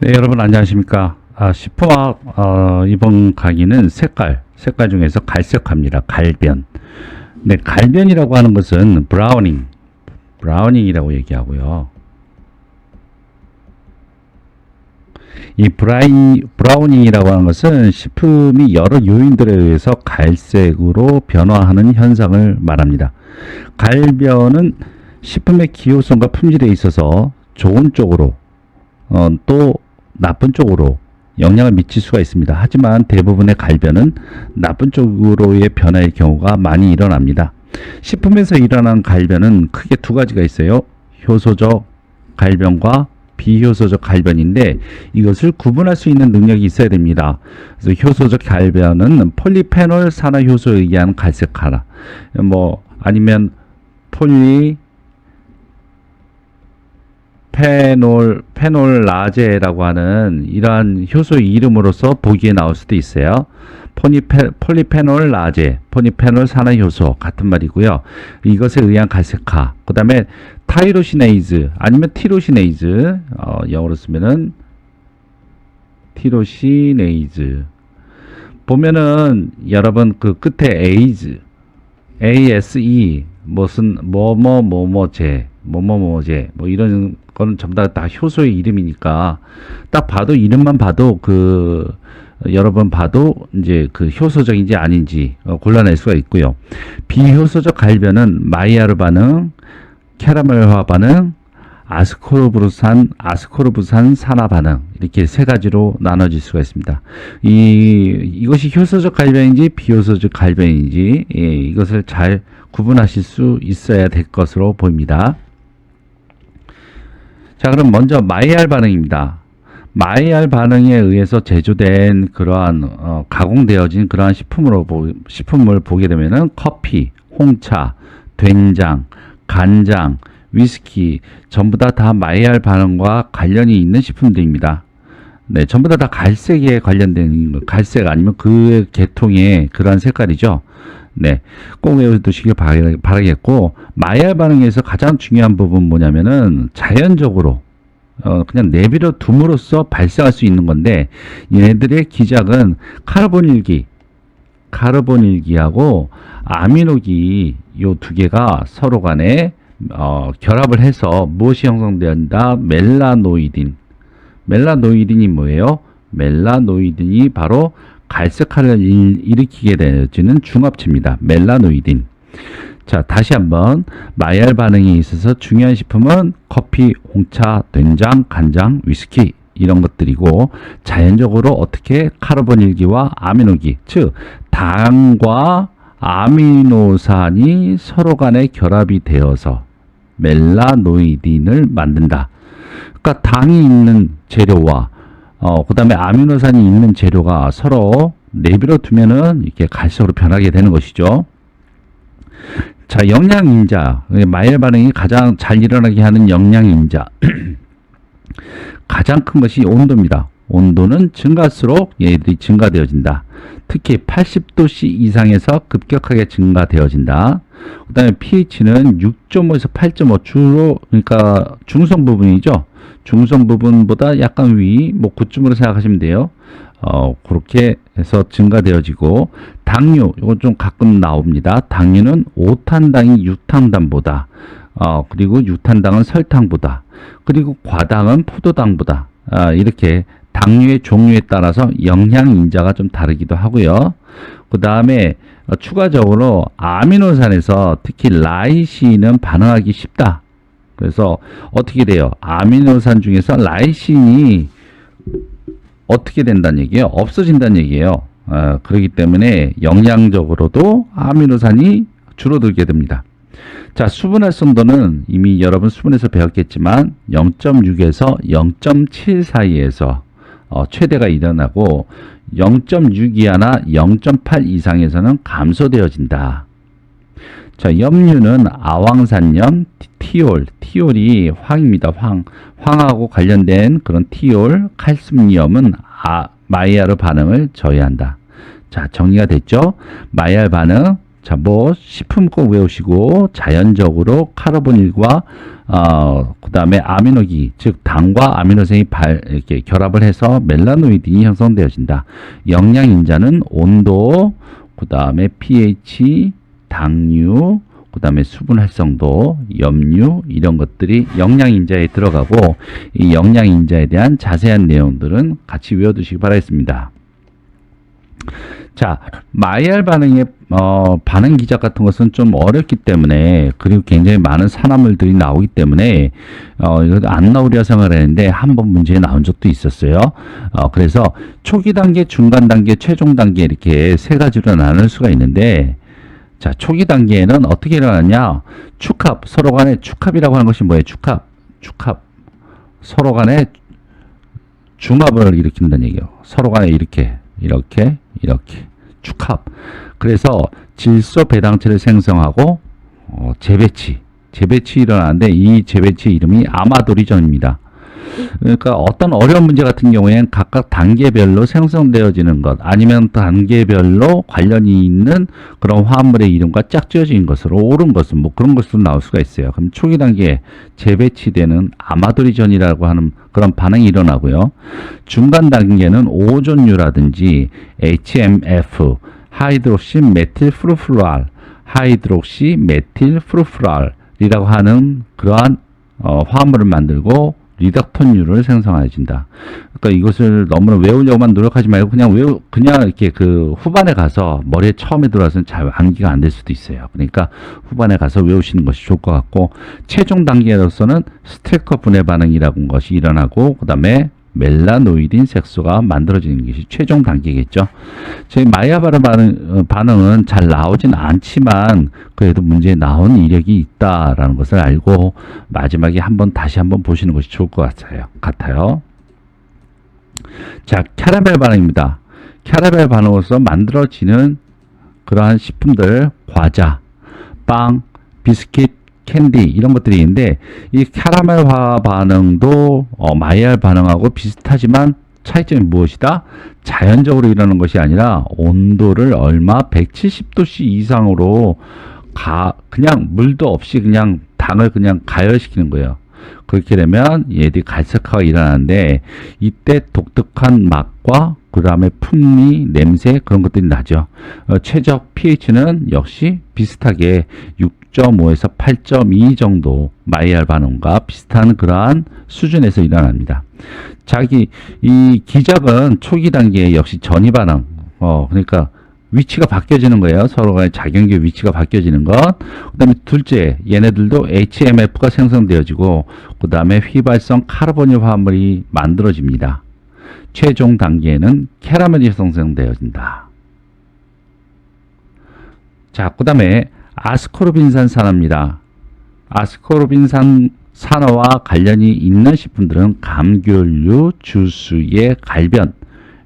네, 여러분 안녕하십니까. 시프학 이번 강의는 색깔 중에서 갈색화입니다. 갈변. 네, 갈변이라고 하는 것은 브라우닝이라고 얘기하고요. 이 브라우닝이라고 하는 것은 식품이 여러 요인들에 의해서 갈색으로 변화하는 현상을 말합니다. 갈변은 식품의 기호성과 품질에 있어서 좋은 쪽으로 또 나쁜 쪽으로 영향을 미칠 수가 있습니다. 하지만 대부분의 갈변은 나쁜 쪽으로의 변화의 경우가 많이 일어납니다. 식품에서 일어나는 갈변은 크게 두 가지가 있어요. 효소적 갈변과 비효소적 갈변인데 이것을 구분할 수 있는 능력이 있어야 됩니다. 그래서 효소적 갈변은 폴리페놀 산화효소에 의한 갈색화라 아니면 페놀라제라고 하는 이러한 효소의 이름으로서 보기에 나올 수도 있어요. 폴리페놀라제, 포니페놀 산화효소 같은 말이고요. 이것에 의한 갈색화. 그 다음에 타이로시네이즈 아니면 티로시네이즈, 영어로 쓰면은 티로시네이즈. 보면은 여러분 그 끝에 ASE 무슨 뭐뭐뭐뭐제 뭐 이런 거는 전부 다 효소의 이름이니까 딱 봐도 이름만 봐도 여러분 봐도 이제 그 효소적인지 아닌지 골라낼 수가 있고요. 비효소적 갈변은 마이야르 반응, 캐러멜화 반응, 아스코르부산 산화 반응 이렇게 세 가지로 나눠질 수가 있습니다. 이것이 효소적 갈변인지 비효소적 갈변인지 이것을 잘 구분하실 수 있어야 될 것으로 보입니다. 자, 그럼 먼저 마이야르 반응입니다. 마이야르 반응에 의해서 제조된 그러한 가공되어진 그러한 식품을 보게 되면은 커피, 홍차, 된장, 간장, 위스키 전부 다 마이야르 반응과 관련이 있는 식품들입니다. 네, 전부 다 갈색에 관련된 갈색 아니면 그 계통의 그러한 색깔이죠. 네, 꼭 외워두시길 바라겠고, 마이야르 반응에서 가장 중요한 부분 뭐냐면은 자연적으로 그냥 내버려 둠으로써 발생할 수 있는 건데, 얘네들의 기작은 카르보닐기하고 아미노기 요 두 개가 서로 간에 결합을 해서 무엇이 형성된다? 멜라노이딘이 뭐예요? 멜라노이딘이 바로 갈색화를 일으키게 되어지는 중합체입니다. 멜라노이딘. 자, 다시 한번 마이야르 반응에 있어서 중요한 식품은 커피, 홍차, 된장, 간장, 위스키 이런 것들이고, 자연적으로 어떻게 카르보닐기와 아미노기, 즉 당과 아미노산이 서로 간에 결합이 되어서 멜라노이딘을 만든다. 그러니까 당이 있는 재료와 그 다음에 아미노산이 있는 재료가 서로 내버려 두면은 이렇게 갈색으로 변하게 되는 것이죠. 자, 영양인자. 마이야르 반응이 가장 잘 일어나게 하는 영양인자. 가장 큰 것이 온도입니다. 온도는 증가할수록 얘들이 증가되어진다. 특히 80도씨 이상에서 급격하게 증가되어진다. 그 다음에 pH는 6.5에서 8.5 주로, 그러니까 중성 부분이죠. 중성 부분보다 약간 위, 9쯤으로 생각하시면 돼요. 그렇게 해서 증가되어지고, 당류, 이건 좀 가끔 나옵니다. 당류는 5탄당이 6탄당보다, 그리고 6탄당은 설탕보다, 그리고 과당은 포도당보다, 이렇게 당류의 종류에 따라서 영양인자가 좀 다르기도 하고요. 그 다음에 추가적으로 아미노산에서 특히 라이신은 반응하기 쉽다. 그래서 어떻게 돼요? 아미노산 중에서 라이신이 어떻게 된다는 얘기예요? 없어진다는 얘기예요. 그렇기 때문에 영양적으로도 아미노산이 줄어들게 됩니다. 자, 수분 활성도는 이미 여러분 수분에서 배웠겠지만 0.6에서 0.7 사이에서 최대가 일어나고 0.6 이하나 0.8 이상에서는 감소되어진다. 자, 염류는 아황산염, 티올이 황입니다. 황하고 관련된 그런 티올, 칼슘염은 마이야르 반응을 저해한다. 자, 정리가 됐죠? 마이야르 반응, 자, 뭐 식품 꼭 외우시고 자연적으로 카르보닐과 그다음에 아미노기, 즉 당과 아미노산이 이렇게 결합을 해서 멜라노이딘이 형성되어진다. 영양인자는 온도, 그다음에 pH, 당류, 그다음에 수분 활성도, 염류 이런 것들이 영양인자에 들어가고 이 영양인자에 대한 자세한 내용들은 같이 외워두시기 바라겠습니다. 자, 마이알 반응의 반응 기작 같은 것은 좀 어렵기 때문에 그리고 굉장히 많은 산화물들이 나오기 때문에 이거 안 나오리라 생각을 했는데 한번 문제에 나온 적도 있었어요. 그래서 초기 단계, 중간 단계, 최종 단계 이렇게 세 가지로 나눌 수가 있는데 자, 초기 단계에는 어떻게 일어나냐? 축합, 서로 간의 축합이라고 하는 것이 뭐예요? 축합. 서로 간의 중합을 일으킨다는 얘기예요. 서로 간에 이렇게 축합. 그래서 질소 배당체를 생성하고 재배치 일어나는데 이 재배치 이름이 아마도리전입니다. 그러니까 어떤 어려운 문제 같은 경우에는 각각 단계별로 생성되어지는 것 아니면 단계별로 관련이 있는 그런 화합물의 이름과 짝지어진 것으로 옳은 것은 뭐 그런 것으로 나올 수가 있어요. 그럼 초기 단계에 재배치되는 아마도리전이라고 하는 그런 반응이 일어나고요. 중간 단계는 오존류라든지 HMF, 하이드록시 메틸 프루프루알, 하이드록시 메틸 프루프루알이라고 하는 그러한 화합물을 만들고 리덕턴류를 생성해진다. 그러니까 이것을 너무나 외우려고만 노력하지 말고 그냥 이렇게 그 후반에 가서 머리에 처음에 들어와서는 잘 암기가 안 될 수도 있어요. 그러니까 후반에 가서 외우시는 것이 좋을 것 같고 최종 단계로서는 스테커 분해 반응이라고 하는 것이 일어나고 그 다음에 멜라노이딘 색소가 만들어지는 것이 최종 단계겠죠. 저희 마이아바르 반응은 잘 나오진 않지만 그래도 문제에 나온 이력이 있다라는 것을 알고 마지막에 다시 한번 보시는 것이 좋을 것 같아요. 자, 캐러멜 반응입니다. 캐러멜 반응으로서 만들어지는 그러한 식품들, 과자, 빵, 비스킷, 캔디 이런 것들이 있는데 이 캐러멜화 반응도 마이알 반응하고 비슷하지만 차이점이 무엇이다? 자연적으로 일어나는 것이 아니라 온도를 얼마 170도씨 이상으로 그냥 물도 없이 그냥 당을 그냥 가열시키는 거예요. 그렇게 되면 얘들이 갈색화가 일어나는데 이때 독특한 맛과 그 다음에 풍미, 냄새 그런 것들이 나죠. 최적 pH는 역시 비슷하게 6.5에서 8.2 정도 마이알 반응과 비슷한 그러한 수준에서 일어납니다. 이 기작은 초기 단계에 역시 전이 반응, 그러니까 위치가 바뀌어지는 거예요. 서로 간의 작용기의 위치가 바뀌어지는 것. 그 다음에 둘째, 얘네들도 HMF가 생성되어지고, 그 다음에 휘발성 카르보닐 화합물이 만들어집니다. 최종 단계에는 캐러멜이 생성되어진다. 자, 그 다음에 아스코르빈산 산화입니다. 아스코르빈산 산화와 관련이 있는 식품들은 감귤류, 주스의 갈변,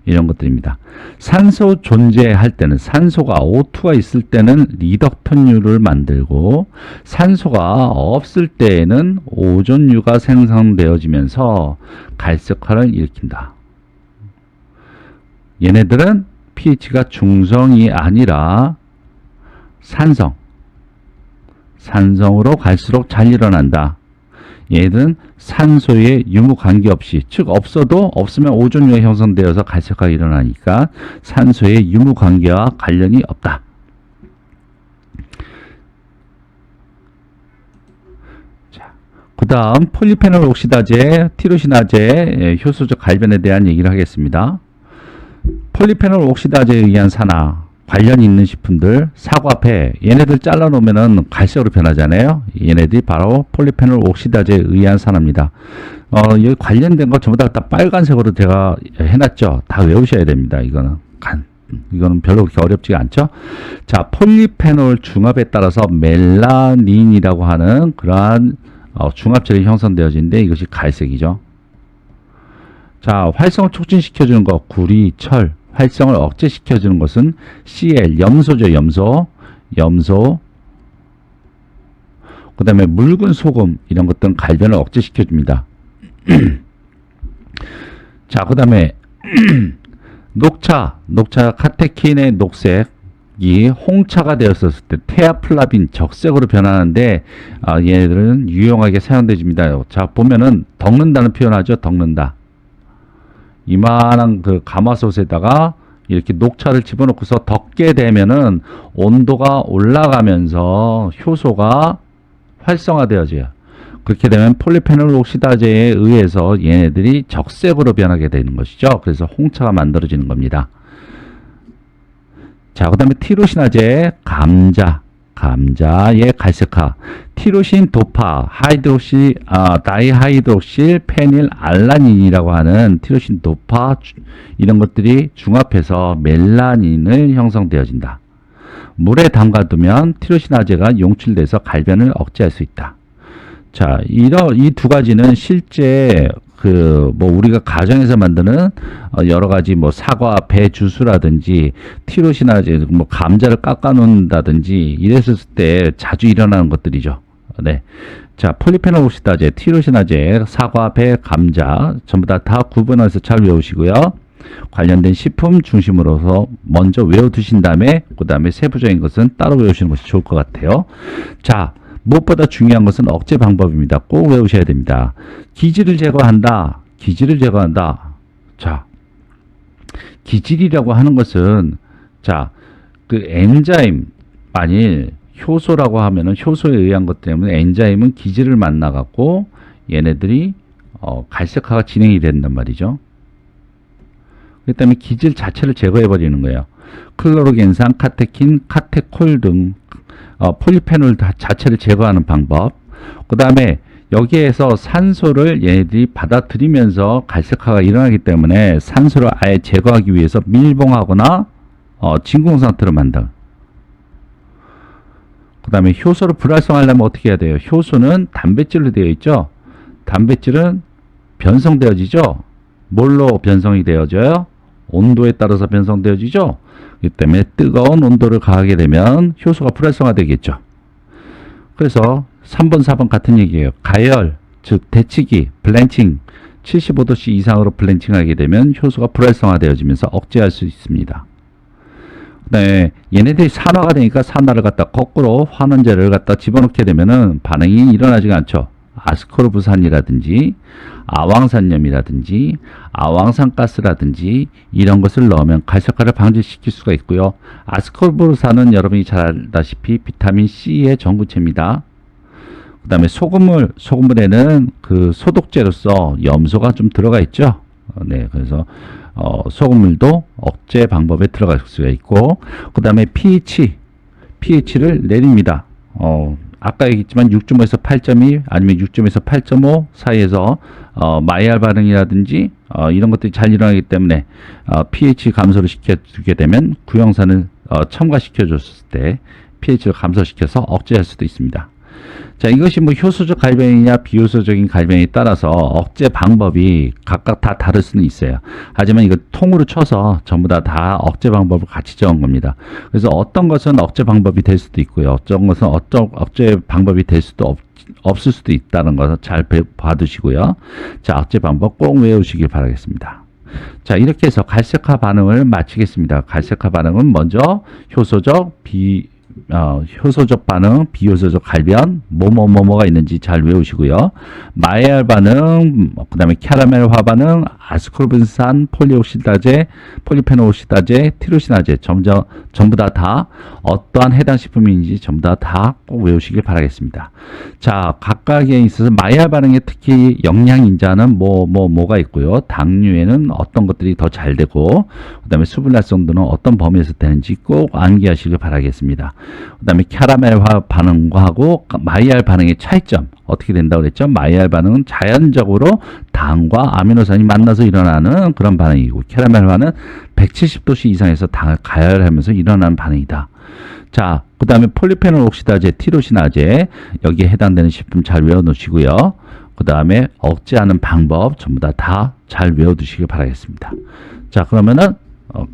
이런 것들입니다. 산소 존재할 때는 산소가 O2가 있을 때는 리덕턴류를 만들고 산소가 없을 때에는 오존류가 생성되어지면서 갈색화를 일으킨다. 얘네들은 pH가 중성이 아니라 산성으로 갈수록 잘 일어난다. 얘들은 산소에 유무 관계없이, 즉 없으면 오존류가 형성되어서 갈색화가 일어나니까 산소의 유무 관계와 관련이 없다. 자, 그 다음 폴리페놀 옥시다제, 티로시나제 효소적 갈변에 대한 얘기를 하겠습니다. 폴리페놀 옥시다제에 의한 산화 관련이 있는 식품들, 사과배, 얘네들 잘라놓으면은 갈색으로 변하잖아요. 얘네들이 바로 폴리페놀 옥시다제에 의한 산화입니다. 여기 관련된 거 전부 다 빨간색으로 제가 해놨죠. 다 외우셔야 됩니다. 이거는 별로 그렇게 어렵지가 않죠. 자, 폴리페놀 중합에 따라서 멜라닌이라고 하는 그러한 중합체가 형성되어지는데 이것이 갈색이죠. 자, 활성을 촉진시켜주는 거, 구리, 철, 활성을 억제시켜주는 것은 Cl, 염소죠. 염소. 그 다음에 묽은 소금 이런 것들은 갈변을 억제시켜줍니다. 자, 그 다음에 녹차 카테킨의 녹색, 이 홍차가 되었을 때 테아플라빈 적색으로 변하는데 얘들은 유용하게 사용되집니다. 자, 보면은 덮는다는 표현하죠. 덮는다. 이만한 그 가마솥에다가 이렇게 녹차를 집어넣고서 덮게 되면은 온도가 올라가면서 효소가 활성화되어져요. 그렇게 되면 폴리페놀 옥시다제에 의해서 얘네들이 적색으로 변하게 되는 것이죠. 그래서 홍차가 만들어지는 겁니다. 자, 그 다음에 티로시나제, 감자의 갈색화, 티로신, 도파, 다이하이드록실 페닐 알라닌이라고 하는 티로신, 도파 이런 것들이 중합해서 멜라닌을 형성되어진다. 물에 담가두면 티로시나제가 용출돼서 갈변을 억제할 수 있다. 자, 이 두 가지는 실제 우리가 가정에서 만드는 여러 가지 사과, 배 주스라든지 티로시나제, 감자를 깎아 놓는다든지 이랬을 때 자주 일어나는 것들이죠. 네. 자, 폴리페놀 옥시다제, 티로시나제, 사과, 배, 감자 전부 다 구분해서 잘 외우시고요. 관련된 식품 중심으로서 먼저 외워두신 다음에 그 다음에 세부적인 것은 따로 외우시는 것이 좋을 것 같아요. 자, 무엇보다 중요한 것은 억제 방법입니다. 꼭 외우셔야 됩니다. 기질을 제거한다. 자, 기질이라고 하는 것은 엔자임, 만일 효소라고 하면은 효소에 의한 것 때문에 엔자임은 기질을 만나 갖고 얘네들이 갈색화가 진행이 된단 말이죠. 그렇기 때문에 기질 자체를 제거해 버리는 거예요. 클로로겐산, 카테킨, 카테콜 등 폴리페놀 자체를 제거하는 방법. 그 다음에 여기에서 산소를 얘네들이 받아들이면서 갈색화가 일어나기 때문에 산소를 아예 제거하기 위해서 밀봉하거나 진공 상태로 만들. 그 다음에 효소를 불활성화하려면 어떻게 해야 돼요? 효소는 단백질로 되어 있죠. 단백질은 변성되어지죠. 뭘로 변성이 되어져요? 온도에 따라서 변성되어지죠. 그렇기 때문에 뜨거운 온도를 가하게 되면 효소가 불활성화되겠죠. 그래서 3번, 4번 같은 얘기예요. 가열, 즉 데치기, 블렌칭 75도씨 이상으로 블렌칭하게 되면 효소가 불활성화되어지면서 억제할 수 있습니다. 네, 얘네들이 산화가 되니까 산화를 갖다 거꾸로 환원제를 갖다 집어넣게 되면은 반응이 일어나지가 않죠. 아스코르브산이라든지 아왕산염이라든지 아왕산가스라든지 이런 것을 넣으면 갈색화를 방지시킬 수가 있고요. 아스코르브산은 여러분이 잘 알다시피 비타민 C의 전구체입니다. 그 다음에 소금물에는 그 소독제로서 염소가 좀 들어가 있죠. 네, 그래서 소금물도 억제 방법에 들어갈 수가 있고, 그 다음에 pH를 내립니다. 아까 얘기했지만 6.5에서 8.2 아니면 6.에서 8.5 사이에서 마이알 반응이라든지 이런 것들이 잘 일어나기 때문에 pH 감소를 시켜주게 되면 구형산을 첨가시켜 줬을 때 pH를 감소시켜서 억제할 수도 있습니다. 자, 이것이 효소적 갈변이냐 비효소적인 갈변에 따라서 억제 방법이 각각 다 다를 수는 있어요. 하지만 이거 통으로 쳐서 전부 다 억제 방법을 같이 적은 겁니다. 그래서 어떤 것은 억제 방법이 될 수도 있고요. 어떤 것은 억제 방법이 될 수도 없을 수도 있다는 것을 잘 봐두시고요. 자, 억제 방법 꼭 외우시길 바라겠습니다. 자, 이렇게 해서 갈색화 반응을 마치겠습니다. 갈색화 반응은 먼저 효소적 반응, 비효소적 갈변, 뭐가 있는지 잘 외우시고요. 마이알 반응, 그 다음에 캐러멜화 반응, 아스코르빈산, 폴리옥시다제, 폴리페놀 옥시다제, 티로시나제 전부 다 어떠한 해당 식품인지 전부 다 꼭 외우시길 바라겠습니다. 자, 각각에 있어서 마이알 반응에 특히 영양인자는 뭐가 있고요. 당류에는 어떤 것들이 더 잘 되고, 그 다음에 수분활성도는 어떤 범위에서 되는지 꼭 암기하시길 바라겠습니다. 그 다음에 캐러멜화 반응하고 마이알 반응의 차이점 어떻게 된다고 그랬죠? 마이알 반응은 자연적으로 당과 아미노산이 만나서 일어나는 그런 반응이고, 캐러멜화는 170도씨 이상에서 당을 가열하면서 일어나는 반응이다. 자, 그 다음에 폴리페놀 옥시다제, 티로시나제 여기에 해당되는 식품 잘 외워놓으시고요. 그 다음에 억제하는 방법 전부 다 잘 외워두시길 바라겠습니다. 자, 그러면은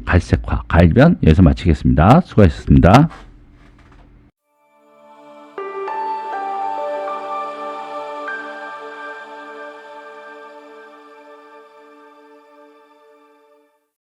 갈색화, 갈변 여기서 마치겠습니다. 수고하셨습니다.